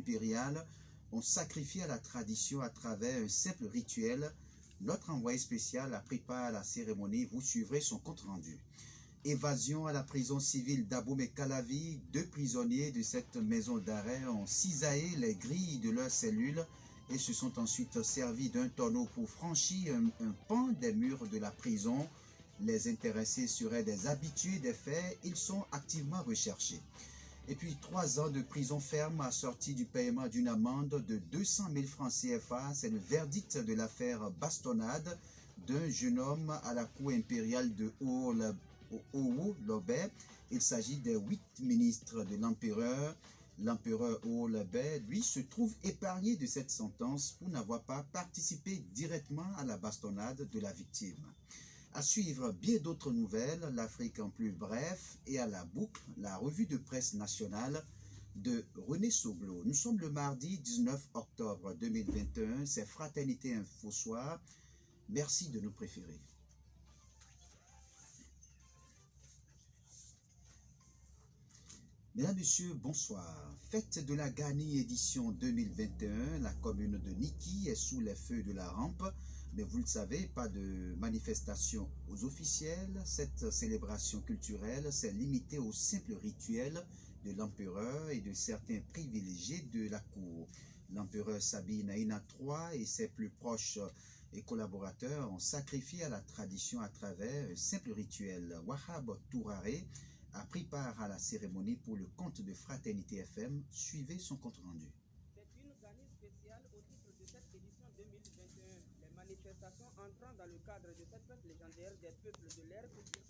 impériale ont sacrifié à la tradition à travers un simple rituel. Notre envoyé spécial a pris part à la cérémonie. Vous suivrez son compte-rendu. Évasion à la prison civile d'Abomey-Calavi. 2 prisonniers de cette maison d'arrêt ont cisaillé les grilles de leurs cellules et se sont ensuite servis d'un tonneau pour franchir un pan des murs de la prison. Les intéressés seraient des habitués des faits. Ils sont activement recherchés. Et puis 3 ans de prison ferme assorti du paiement d'une amende de 200 000 francs CFA. C'est le verdict de l'affaire bastonnade d'un jeune homme à la cour impériale de Owo-Lobé. Il s'agit des 8 ministres de l'empereur. L'empereur Owo-Lobé, lui, se trouve épargné de cette sentence pour n'avoir pas participé directement à la bastonnade de la victime. À suivre bien d'autres nouvelles, l'Afrique en plus bref et à la boucle, la revue de presse nationale de René Soglo. Nous sommes le mardi 19 octobre 2021, c'est Fraternité Info Soir. Merci de nous préférer. Mesdames, Messieurs, bonsoir. Fête de la Gani édition 2021, la commune de Niki est sous les feux de la rampe. Mais vous le savez, pas de manifestation aux officiels. Cette célébration culturelle s'est limitée au simple rituel de l'empereur et de certains privilégiés de la cour. L'empereur Sabine Aina III et ses plus proches et collaborateurs ont sacrifié à la tradition à travers un simple rituel. Wahab Tourare a pris part à la cérémonie pour le compte de Fraternité FM. Suivez son compte rendu. C'est une Gani spéciale au titre de cette édition 2021. Les manifestations entrant dans le cadre de cette fête légendaire des peuples de l'ère culturelle.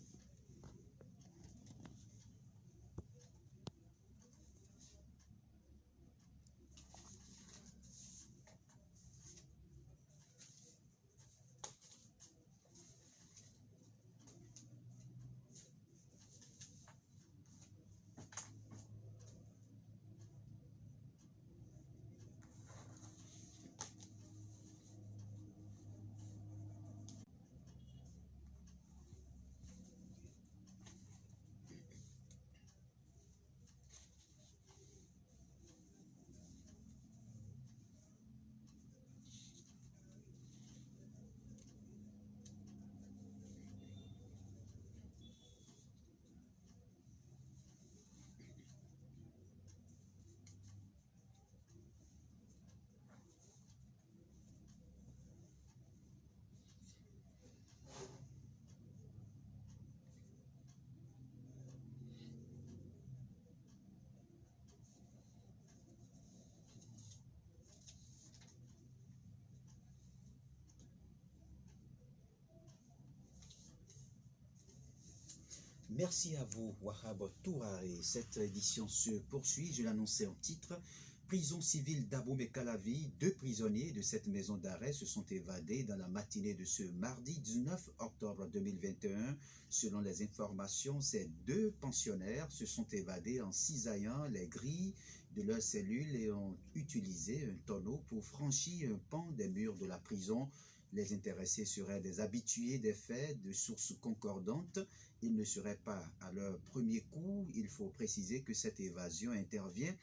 Merci à vous, Wahab Tourare. Cette édition se poursuit, je l'annonçais en titre. Prison civile d'Abomey-Calavi, 2 prisonniers de cette maison d'arrêt se sont évadés dans la matinée de ce mardi 19 octobre 2021. Selon les informations, ces 2 pensionnaires se sont évadés en cisaillant les grilles de leurs cellules et ont utilisé un tonneau pour franchir un pan des murs de la prison. Les intéressés seraient des habitués des faits de sources concordantes. Ils ne seraient pas à leur premier coup. Il faut préciser que cette évasion intervient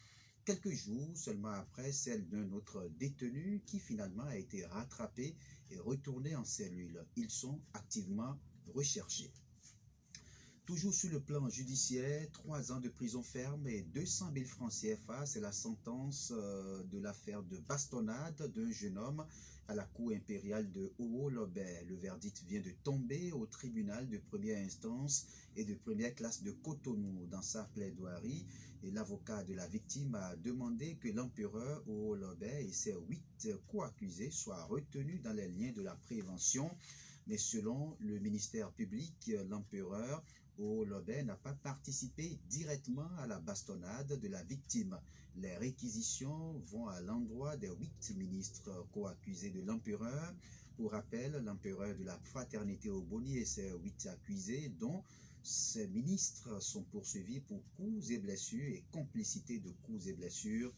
quelques jours seulement après celle d'un autre détenu qui finalement a été rattrapé et retourné en cellule. Ils sont activement recherchés. Toujours sur le plan judiciaire, 3 ans de prison ferme et 200 000 francs CFA, c'est la sentence de l'affaire de bastonnade d'un jeune homme à la cour impériale de Owo-Lobé. Le verdict vient de tomber au tribunal de première instance et de première classe de Cotonou. Dans sa plaidoirie, et l'avocat de la victime a demandé que l'empereur Owo-Lobé et ses 8 co-accusés soient retenus dans les liens de la prévention. Mais selon le ministère public, l'empereur Owo-Lobé n'a pas participé directement à la bastonnade de la victime. Les réquisitions vont à l'endroit des 8 ministres co-accusés de l'empereur. Pour rappel, l'empereur de la fraternité Oboni et ses 8 accusés, dont ces ministres, sont poursuivis pour coups et blessures et complicité de coups et blessures.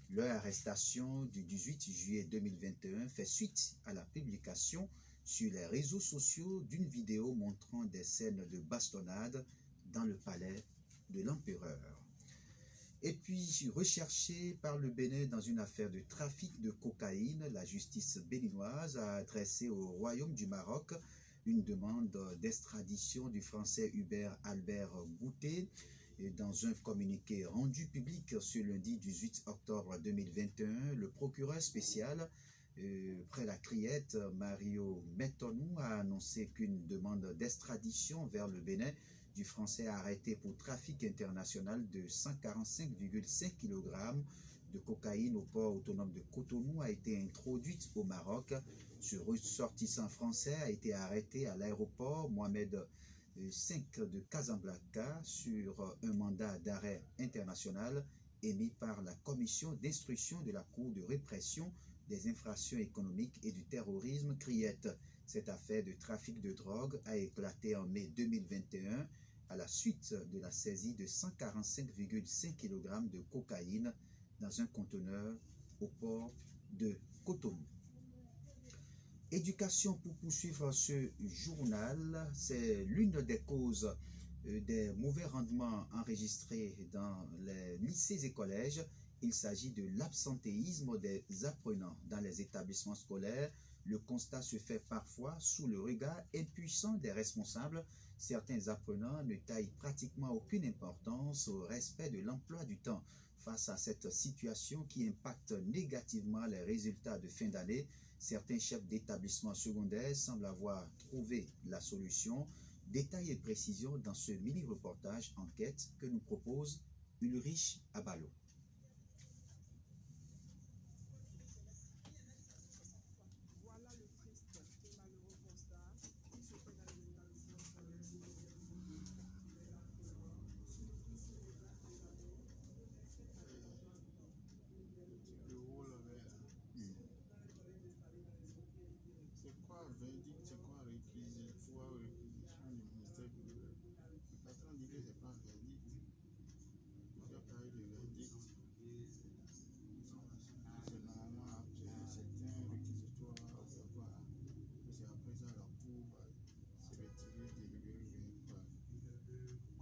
Leur arrestation du 18 juillet 2021 fait suite à la publication sur les réseaux sociaux d'une vidéo montrant des scènes de bastonnade dans le palais de l'empereur. Et puis, recherché par le Bénin dans une affaire de trafic de cocaïne, la justice béninoise a adressé au Royaume du Maroc une demande d'extradition du Français Hubert Albert Goutet. Et dans un communiqué rendu public ce lundi 18 octobre 2021, le procureur spécial près la Criette, Mario Metonou, a annoncé qu'une demande d'extradition vers le Bénin du Français arrêté pour trafic international de 145,5 kg de cocaïne au port autonome de Cotonou a été introduite au Maroc. Ce ressortissant français a été arrêté à l'aéroport Mohamed V de Casablanca sur un mandat d'arrêt international émis par la commission d'instruction de la Cour de répression des infractions économiques et du terrorisme Criette. Cette affaire de trafic de drogue a éclaté en mai 2021 à la suite de la saisie de 145,5 kg de cocaïne dans un conteneur au port de Cotonou. Éducation pour poursuivre ce journal, c'est l'une des causes des mauvais rendements enregistrés dans les lycées et collèges. Il s'agit de l'absentéisme des apprenants dans les établissements scolaires. Le constat se fait parfois sous le regard impuissant des responsables. Certains apprenants ne taillent pratiquement aucune importance au respect de l'emploi du temps. Face à cette situation qui impacte négativement les résultats de fin d'année, certains chefs d'établissements secondaires semblent avoir trouvé la solution. Détails et précisions dans ce mini-reportage enquête que nous propose Ulrich Abalo.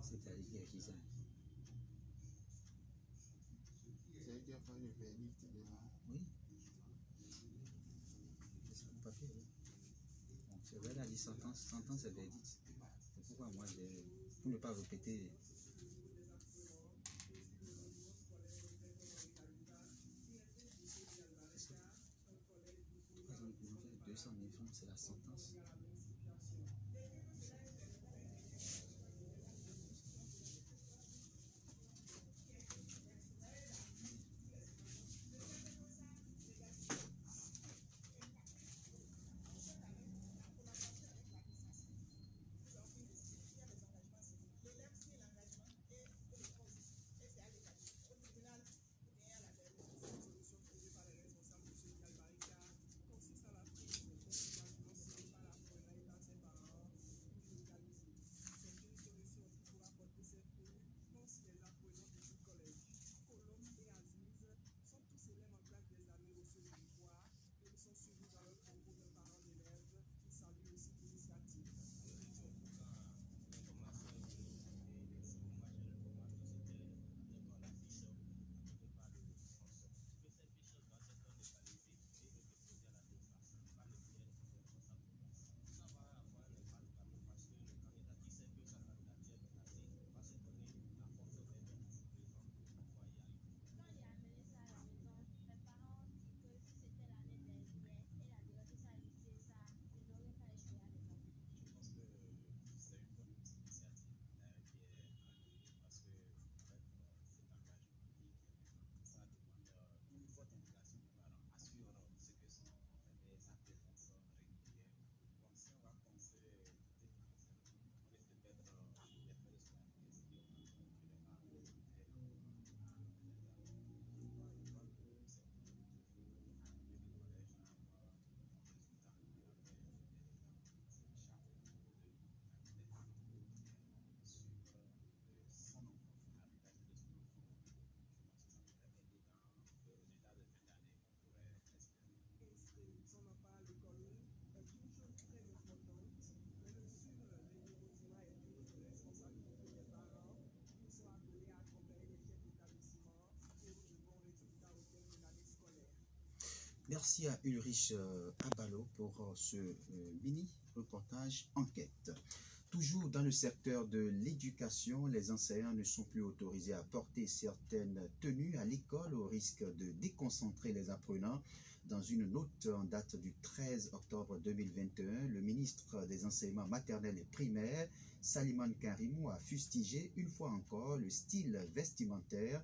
C'est-à-dire qui ça? C'est qui a fait le verdict déjà? Oui. C'est mon papier, oui. Bon, c'est vrai, la dit sentence c'est verdict. C'est pourquoi moi, pour ne pas répéter. C'est ça. 3 ans de prison, 200 000 francs, c'est la sentence. Merci à Ulrich Abalo pour ce mini-reportage enquête. Toujours dans le secteur de l'éducation, les enseignants ne sont plus autorisés à porter certaines tenues à l'école au risque de déconcentrer les apprenants. Dans une note en date du 13 octobre 2021, le ministre des Enseignements maternels et primaires, Saliman Karimou, a fustigé une fois encore le style vestimentaire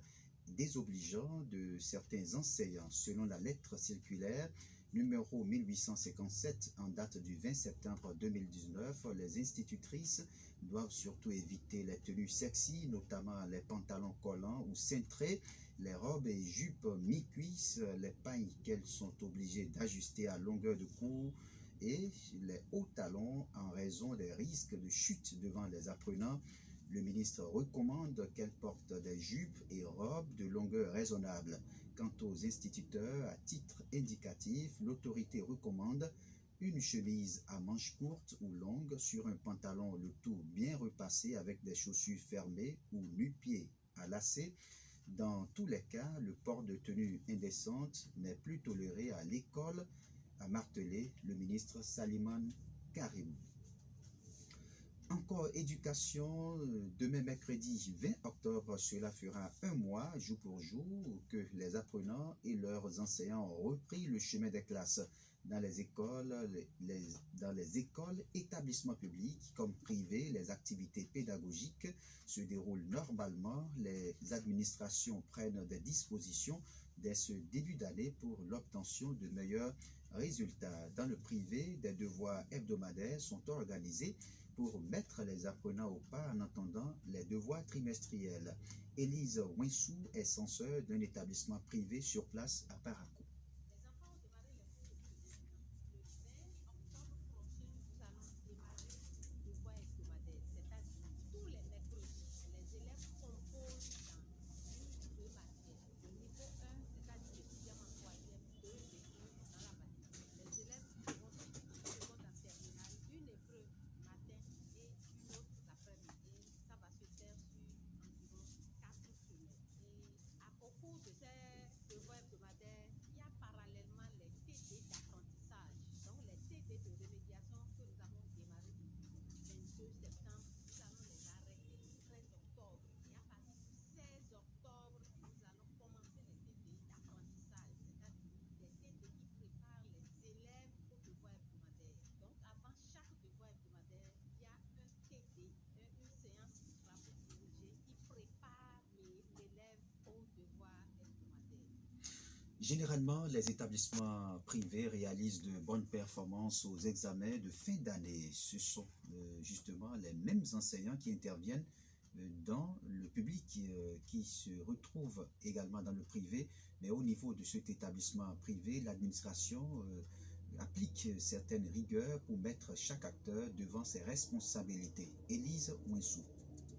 désobligeant de certains enseignants. Selon la lettre circulaire numéro 1857 en date du 20 septembre 2019, les institutrices doivent surtout éviter les tenues sexy, notamment les pantalons collants ou cintrés, les robes et jupes mi-cuisses, les pailles qu'elles sont obligées d'ajuster à longueur de cou et les hauts talons en raison des risques de chute devant les apprenants. Le ministre recommande qu'elles portent des jupes et robes de longueur raisonnable. Quant aux instituteurs, à titre indicatif, l'autorité recommande une chemise à manches courtes ou longues sur un pantalon, le tout bien repassé avec des chaussures fermées ou nu-pieds à lacets. Dans tous les cas, le port de tenue indécente n'est plus toléré à l'école, a martelé le ministre Saliman Karimou. Encore éducation, demain mercredi 20 octobre, cela fera un mois, jour pour jour, que les apprenants et leurs enseignants ont repris le chemin des classes dans les écoles, établissements publics comme privés. Les activités pédagogiques se déroulent normalement. Les administrations prennent des dispositions dès ce début d'année pour l'obtention de meilleurs résultats. Dans le privé, des devoirs hebdomadaires sont organisés pour mettre les apprenants au pas en attendant les devoirs trimestriels. Élise Winsou est censeur d'un établissement privé sur place à Parakou. Généralement, les établissements privés réalisent de bonnes performances aux examens de fin d'année. Ce sont justement les mêmes enseignants qui interviennent dans le public qui se retrouve également dans le privé. Mais au niveau de cet établissement privé, l'administration applique certaines rigueurs pour mettre chaque acteur devant ses responsabilités. Élise Winsou.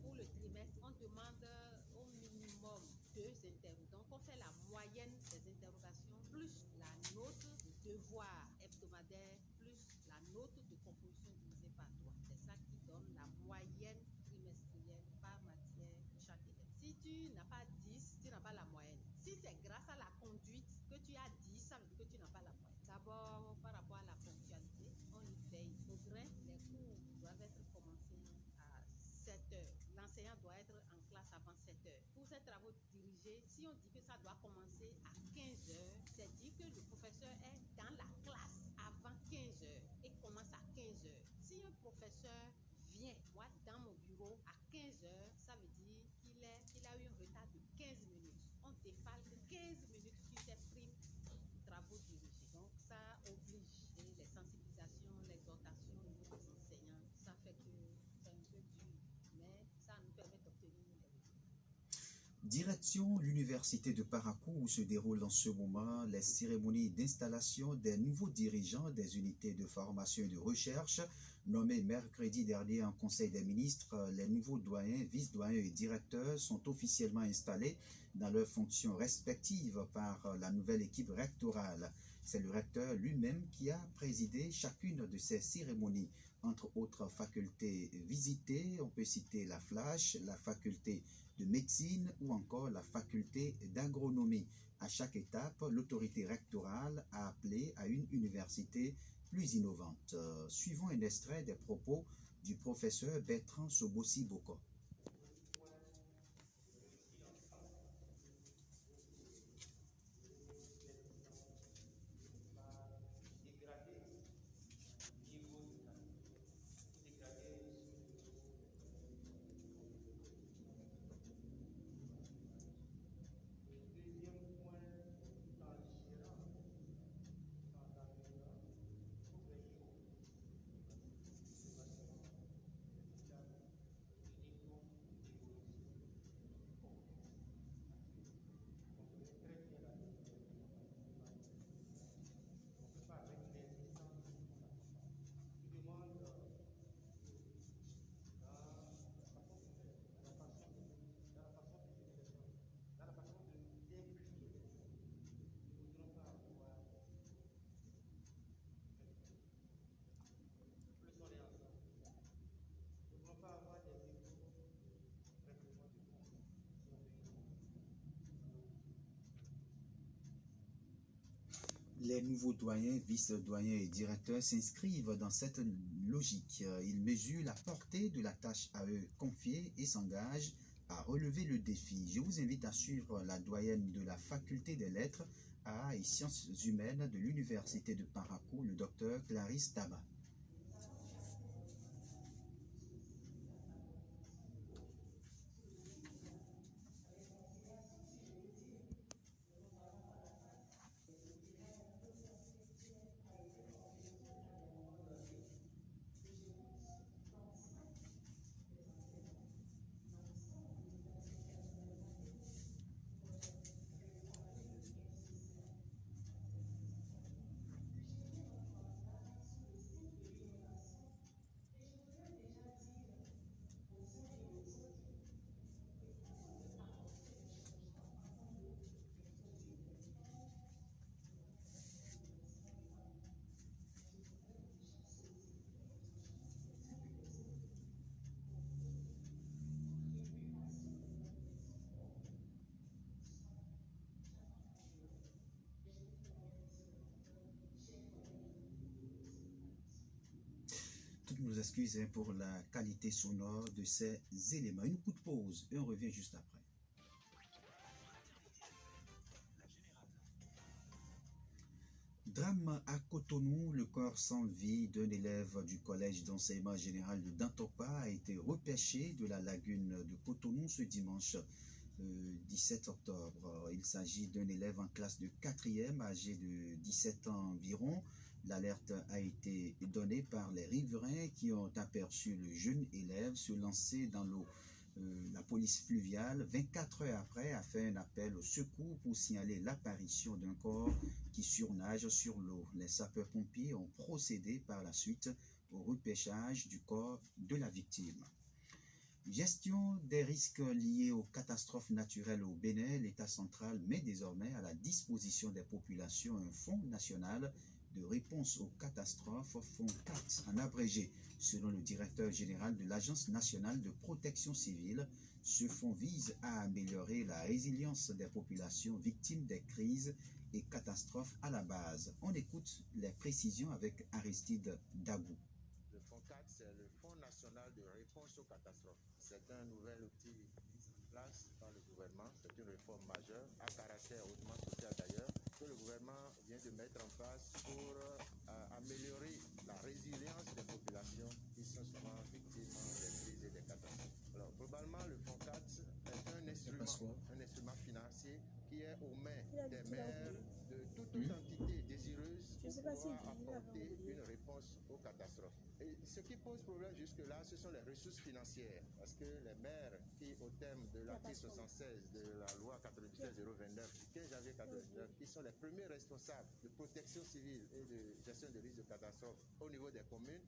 Pour le trimestre, on demande au minimum 2 interrogations. Donc, on fait la moyenne des interrogations plus la note de devoir hebdomadaire plus la note de composition divisée par 3. C'est ça qui donne la moyenne trimestrielle par matière de chaque élève. Si tu n'as pas 10, tu n'as pas la moyenne. Si c'est grâce à la conduite que tu as 10, ça veut dire que tu n'as pas la moyenne. D'abord, par rapport à la ponctualité, on y veille. Au grain, les cours doivent être commencés à 7 heures. L'enseignant doit être en classe avant 7 heures. Pour ces travaux dirigés, si on dit que ça doit commencer à 15 heures, c'est dit que le professeur est dans la classe avant 15 heures et commence à 15 heures. Si un professeur vient, moi, dans mon bureau à 15 heures, ça veut dire qu'il a eu un retard de 15 minutes. On défalque 15 minutes sur ses primes de travaux dirigés. Donc, ça oblige les sensibilisations, l'exhortation au niveau des enseignants. Ça fait que c'est un peu dur, mais ça nous permet d'obtenir les résultats. Direction l'université de Parakou où se déroulent en ce moment les cérémonies d'installation des nouveaux dirigeants des unités de formation et de recherche nommés mercredi dernier en Conseil des ministres. Les nouveaux doyens, vice-doyens et directeurs sont officiellement installés dans leurs fonctions respectives par la nouvelle équipe rectorale. C'est le recteur lui-même qui a présidé chacune de ces cérémonies. Entre autres facultés visitées, on peut citer la FLASH, la faculté de médecine ou encore la faculté d'agronomie. À chaque étape, l'autorité rectorale a appelé à une université plus innovante. Suivons un extrait des propos du professeur Bertrand Sobossi-Boko. Les nouveaux doyens, vice-doyens et directeurs s'inscrivent dans cette logique. Ils mesurent la portée de la tâche à eux confiée et s'engagent à relever le défi. Je vous invite à suivre la doyenne de la faculté des lettres, arts et sciences humaines de l'université de Parakou, le docteur Clarisse Taba. Toutes nos excuses pour la qualité sonore de ces éléments. Une coup de pause et on revient juste après. Drame à Cotonou, le corps sans vie d'un élève du collège d'enseignement général de Dantopa a été repêché de la lagune de Cotonou ce dimanche 17 octobre. Il s'agit d'un élève en classe de 4e, âgé de 17 ans environ. L'alerte a été donnée par les riverains qui ont aperçu le jeune élève se lancer dans l'eau. La police fluviale, 24 heures après, a fait un appel au secours pour signaler l'apparition d'un corps qui surnage sur l'eau. Les sapeurs-pompiers ont procédé par la suite au repêchage du corps de la victime. Gestion des risques liés aux catastrophes naturelles au Bénin, l'État central met désormais à la disposition des populations un fonds national de réponse aux catastrophes, fonds 4 en abrégé. Selon le directeur général de l'Agence nationale de protection civile, ce fonds vise à améliorer la résilience des populations victimes des crises et catastrophes à la base. On écoute les précisions avec Aristide Dagou. Le fonds 4, c'est le Fonds national de réponse aux catastrophes. C'est un nouvel outil mis en place par le gouvernement. C'est une réforme majeure, à caractère hautement social d'ailleurs, que le gouvernement vient de mettre en place pour améliorer la résilience des populations qui sont souvent victimes des crises et des catastrophes. Alors, globalement, le fonds 4 est un instrument financier qui est aux mains des maires de toute entité désireuse pour pouvoir apporter une réponse aux catastrophes. Et ce qui pose problème jusque-là, ce sont les ressources financières. Parce que les maires qui, au terme de l'article 76 de la loi 97-029 du 15 janvier 99, qui sont les premiers responsables de protection civile et de gestion de risques de catastrophe au niveau des communes,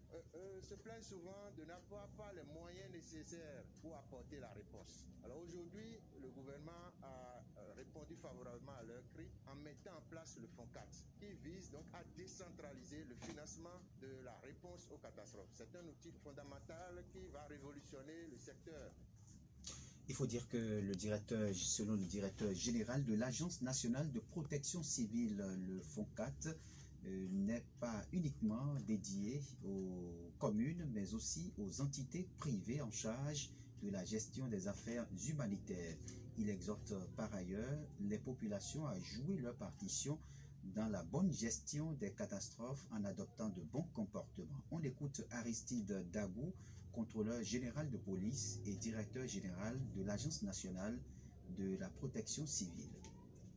se plaignent souvent de n'avoir pas les moyens nécessaires pour apporter la réponse. Alors aujourd'hui, le gouvernement a répondu favorablement à leur cri en mettant en place le Fonds 4, qui vise donc à décentraliser le financement de la réponse aux catastrophes. C'est un outil fondamental qui va révolutionner le secteur. Il faut dire que selon le directeur général de l'Agence nationale de protection civile, le Fonds 4, n'est pas uniquement dédié aux communes, mais aussi aux entités privées en charge de la gestion des affaires humanitaires. Il exhorte par ailleurs les populations à jouer leur partition dans la bonne gestion des catastrophes en adoptant de bons comportements. On écoute Aristide Dagou, contrôleur général de police et directeur général de l'Agence nationale de la protection civile.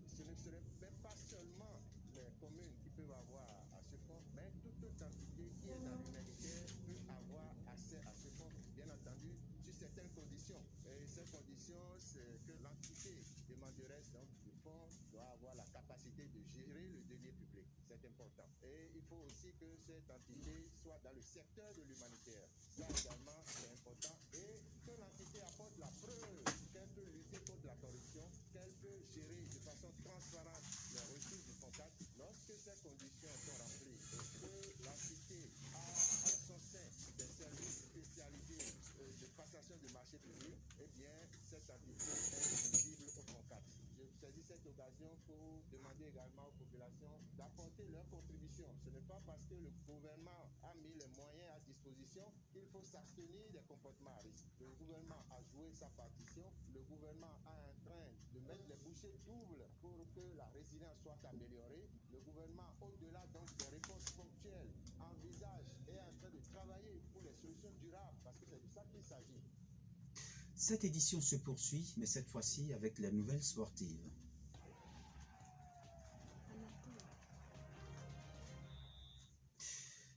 Ce ne serait même pas seulement les communes qui peuvent avoir à ce fonds, mais toute autre entité qui est dans l'humanitaire peut avoir accès à ce fonds, bien entendu, sur certaines conditions. Et ces conditions, c'est que l'entité demanderesse donc du fonds doit avoir la capacité de gérer le denier public. C'est important. Et il faut aussi que cette entité soit dans le secteur de l'humanitaire. Ça également, c'est important. Et que l'entité apporte la preuve qu'elle peut lutter contre la corruption, qu'elle peut gérer de façon transparente les ressources du Fonds 4. Lorsque ces conditions sont remplies et que l'entité a en son sein des services spécialisés de passation de marché public, eh bien, cette entité est éligible au Fonds 4. Je saisis cette occasion pour demander également aux populations d'apporter leur contribution. Ce n'est pas parce que le gouvernement a mis les moyens à disposition qu'il faut s'abstenir des comportements à risque. Le gouvernement a joué sa partition. Le gouvernement est en train de mettre les bouchées doubles pour que la résilience soit améliorée. Le gouvernement, au-delà donc des réponses ponctuelles, envisage et est en train de travailler pour les solutions durables, parce que c'est de ça qu'il s'agit. Cette édition se poursuit, mais cette fois-ci avec les nouvelles sportives.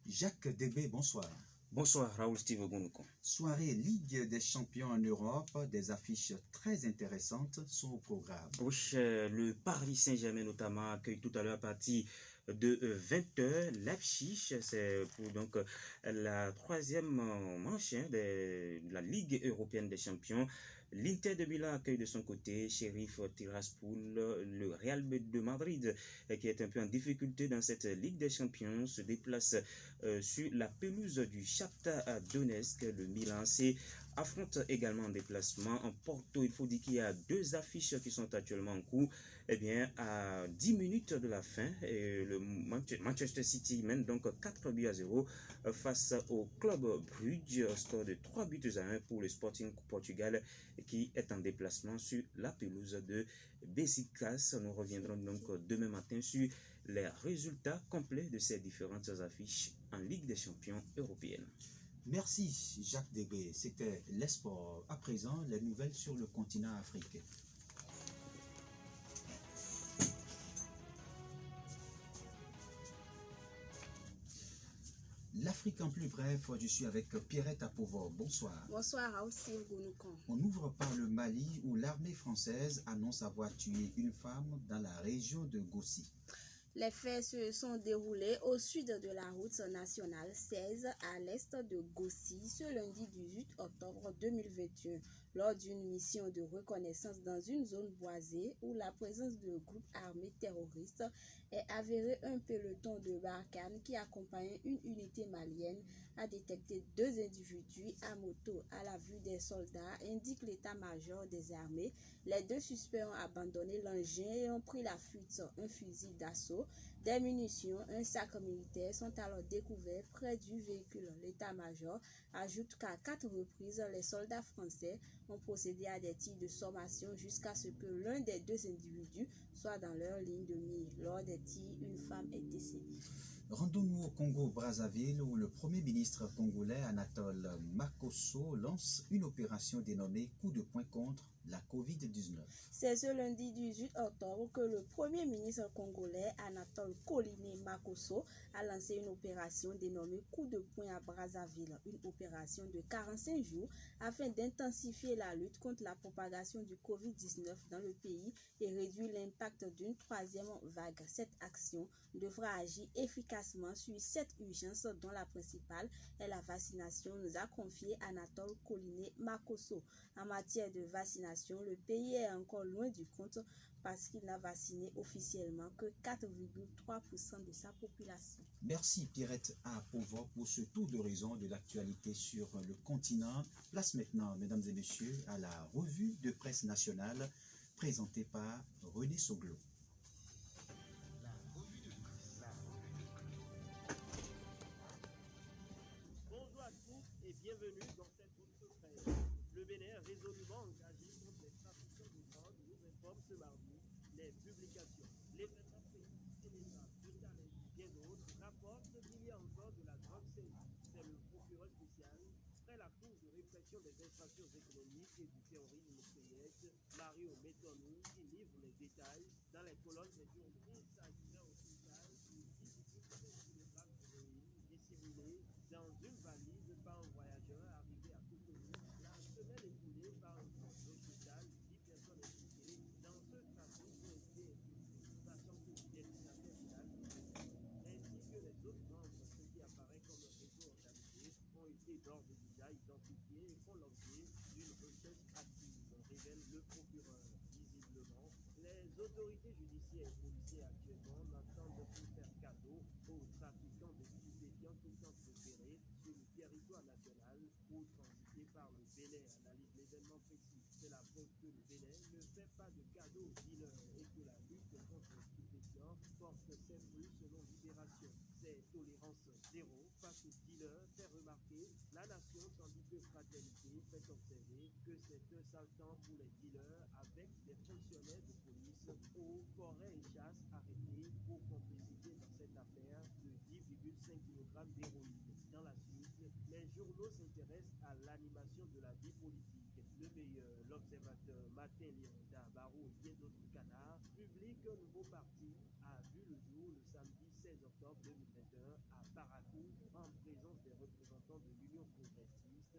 Jacques Débé, bonsoir. Bonsoir, Raoul Steve Ogunukon. Soirée Ligue des champions en Europe, des affiches très intéressantes sont au programme. Oui, le Paris Saint-Germain notamment accueille tout à l'heure à partir de 20h Leipzig. C'est pour donc la troisième manche de la Ligue européenne des champions. L'Inter de Milan accueille de son côté Sheriff Tiraspol, le Real de Madrid, qui est un peu en difficulté dans cette Ligue des champions, se déplace sur la pelouse du Shakhtar Donetsk. Le Milan AC affronte également en déplacement en Porto. Il faut dire qu'il y a deux affiches qui sont actuellement en cours. Eh bien, à 10 minutes de la fin, le Manchester City mène donc 4-0 face au Club Brugge, score de 3-1 pour le Sporting Portugal qui est en déplacement sur la pelouse de Besiktas. Nous reviendrons donc demain matin sur les résultats complets de ces différentes affiches en Ligue des champions européenne. Merci Jacques Débé, c'était les sports. À présent, les nouvelles sur le continent africain. L'Afrique en plus bref, je suis avec Pierrette Apovo. Bonsoir. Bonsoir Raoul Steve Ogunukon. On ouvre par le Mali où l'armée française annonce avoir tué une femme dans la région de Gossi. Les faits se sont déroulés au sud de la route nationale 16 à l'est de Gossi ce lundi 18 octobre 2021 lors d'une mission de reconnaissance dans une zone boisée où la présence de groupes armés terroristes est avérée. Un peloton de Barkhane qui accompagnait une unité malienne a détecté deux individus à moto à la vue des soldats, indique l'état-major des armées. Les deux suspects ont abandonné l'engin et ont pris la fuite. Un fusil d'assaut, des munitions, un sac militaire sont alors découverts près du véhicule. L'état-major ajoute qu'à 4 reprises, les soldats français ont procédé à des tirs de sommation jusqu'à ce que l'un des deux individus soit dans leur ligne de mire. Lors des tirs, une femme est décédée. Rendons-nous au Congo-Brazzaville où le Premier ministre congolais Anatole Makosso lance une opération dénommée Coup de poing contre la COVID-19. C'est ce lundi 18 octobre que le Premier ministre congolais Anatole Koliné Makosso a lancé une opération dénommée Coup de poing à Brazzaville, une opération de 45 jours afin d'intensifier la lutte contre la propagation du Covid-19 dans le pays et réduire l'impact d'une troisième vague. Cette action devra agir efficacement sur 7 urgences dont la principale est la vaccination, nous a confié Anatole Koliné Makosso. En matière de vaccination, le pays est encore loin du compte parce qu'il n'a vacciné officiellement que 4,3% de sa population. Merci Pierrette Apovo pour ce tour d'horizon de l'actualité sur le continent. Place maintenant, mesdames et messieurs, à la revue de presse nationale présentée par René Soglo. Bonjour à tous et bienvenue dans cette autre presse. Le Bénin est résolument engagé contre les trafiquants de drogue, nous informe ce mardi les publications. L'événement précis et les armes de Thalès et bien d'autres rapportent qu'il y a encore de la drogue saisie. C'est le procureur spécial près la Cour de répression des infractions économiques et du terrorisme CIEC, Mario Métonou, qui livre les détails dans les colonnes des journaux. Il s'agirait au total de 10,5 kg d'héroïne dissimulée dans une valise par un voyageur arrivé à Cotonou la semaine écoulée par un contrôle total. 10 personnes impliquées dans ce trafic ont été inculpées, sachant que le destinataire final ainsi que les autres membres, ce qui apparaît comme un réseau organisé, ont été d'ores et déjà identifiés et font l'objet d'une recherche active, révèle le procureur. Visiblement, les autorités judiciaires et policières actuellement n'entendent plus faire cadeau aux trafiquants de stupéfiants qui tentent d'opérer sur le territoire national ou transiter par le Bénin. Analyse l'événement précis. C'est la preuve que le Bénin ne fait pas de cadeau aux dealers et que la lutte contre les stupéfiants porte ses fruits selon Libération. C'est tolérance zéro face aux dealers, fait remarquer la nation, tandis que Fraternité fait observer que c'est un sale temps pour les dealers avec des fonctionnaires de police, eau, forêt et chasse arrêtés pour complicité dans cette affaire de 10,5 kg d'héroïne. Dans la suite, les journaux s'intéressent à l'animation de la vie politique. Le meilleur, l'Observateur, Matin Libre, Barou et bien d'autres canards publient qu'un nouveau parti a vu le jour le samedi 16 octobre 2021 à Parakou en présence des représentants de l'Union progressiste,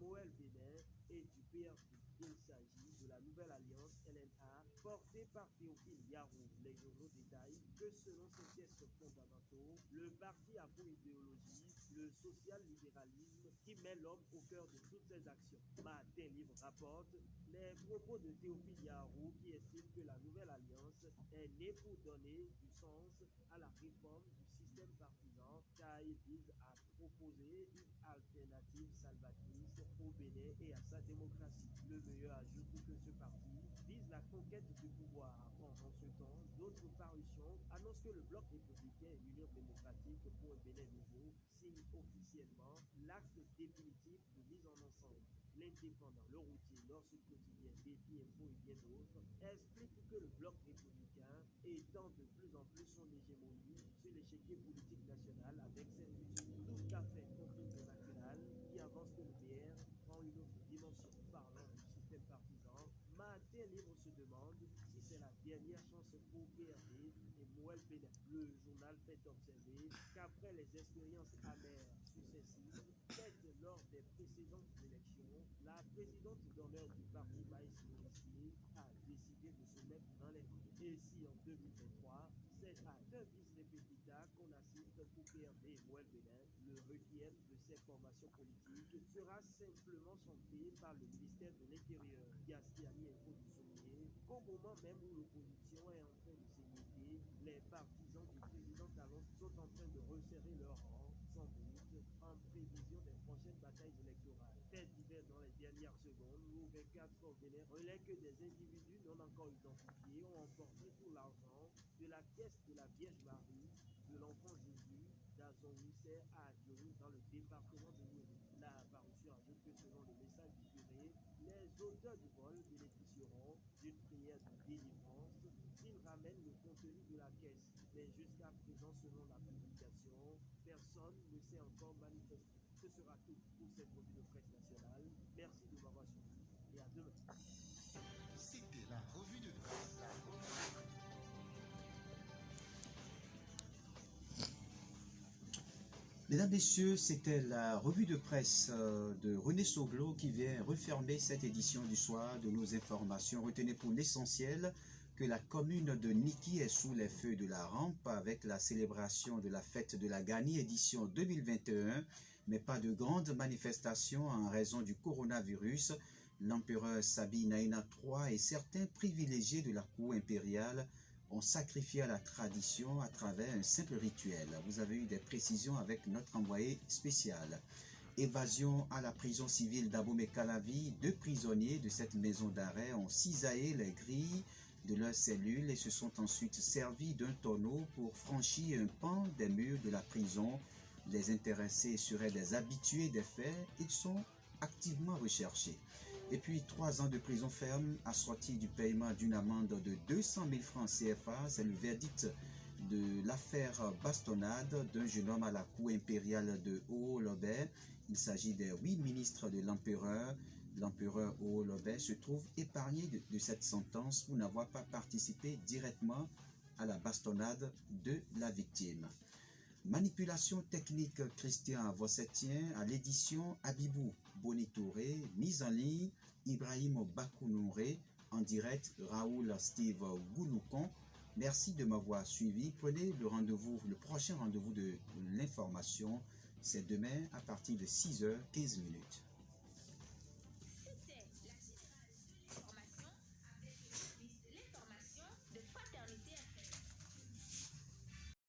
Moël Bénin et du PRP. Il s'agit de la nouvelle alliance LNA portée par Théophile Yarou. Les journaux détaillent que selon ses pièces fondamentaux, le parti a pour idéologie le social-libéralisme qui met l'homme au cœur de toutes ses actions. Matin Libre rapporte les propos de Théophile Yarou qui estime que la nouvelle alliance est née pour donner du sens à la réforme du système partisan car il vise à proposer une alternative salvatrice au Bénin et à sa démocratie. Le meilleur ajoute que ce parti vise la conquête du pouvoir. Pendant ce temps, d'autres parutions annoncent que le Bloc républicain et l'Union démocratique pour un Bénin nouveau signent officiellement l'acte définitif de mise en ensemble. L'Indépendant, Le Routier, Nord Sud Quotidien, Défi Info et bien d'autres expliquent que le Bloc républicain étend de plus en plus son hégémonie sur l'échiquier politique national avec ses mesures tout à fait contre-internationales qui avancent que le BR prend une autre dimension. Parlant du système partisan, Matin Libre se demande si c'est la dernière chance pour PRD et Moël Bénin. Le journal fait observer qu'après les expériences amères successives faites lors des précédentes élections, la présidente d'honneur du parti Maïs Morissier a décidé de se mettre dans les rangs. Et si en 2023, c'est à un bis repetita qu'on assiste pour PRD et Moël Bénin, le requiem de ces formations politiques sera simplement chanté par le ministère de l'Intérieur. Gastiani Info de souligner qu'au moment même où l'opposition est en train de s'émietter, les partisans du président Talon sont en train de resserrer leurs rangs, sans doute en prévision des prochaines batailles électorales. Fait divers dans les dernières secondes, où 24 au Bénin relaie que des individus non encore identifiés ont emporté tout l'argent de la caisse de la Vierge Marie, de l'enfant Jésus, d'Azonissé à Adjouri dans le département de Niéné. La parution ajoute que selon le message du curé, les auteurs du vol bénéficieront d'une prière de délivrance s'ils ramènent le contenu de la caisse. Mais jusqu'à présent, selon la publication, personne ne s'est encore manifesté. Ce sera tout pour cette revue de presse nationale. Merci de m'avoir suivi. et à demain. C'était la revue de presse. Mesdames, Messieurs, c'était la revue de presse de René Soglo qui vient refermer cette édition du soir de nos informations. Retenez pour l'essentiel que la commune de Niki est sous les feux de la rampe avec la célébration de la fête de la Gani édition 2021, mais pas de grandes manifestations en raison du coronavirus. L'empereur Sabi Naina III et certains privilégiés de la cour impériale ont sacrifié à la tradition à travers un simple rituel. Vous avez eu des précisions avec notre envoyé spécial. Évasion à la prison civile d'Abomey-Calavi. 2 prisonniers de cette maison d'arrêt ont cisaillé les grilles de leur cellule et se sont ensuite servis d'un tonneau pour franchir un pan des murs de la prison. Les intéressés seraient des habitués des faits. Ils sont activement recherchés. Et puis 3 ans de prison ferme assortis du paiement d'une amende de 200 000 francs CFA. C'est le verdict de l'affaire bastonnade d'un jeune homme à la cour impériale de Haut-Lobet. Il s'agit des 8 ministres de l'empereur. L'empereur Haut-Lobet se trouve épargné de cette sentence pour n'avoir pas participé directement à la bastonnade de la victime. Manipulation technique Christian Vossetien à l'édition Abibou Bonitouré, mise en ligne Ibrahim Bakounouré, en direct Raoul Steve Gouloukon. Merci de m'avoir suivi. Prenez le prochain rendez-vous de l'information. C'est demain à partir de 6h15.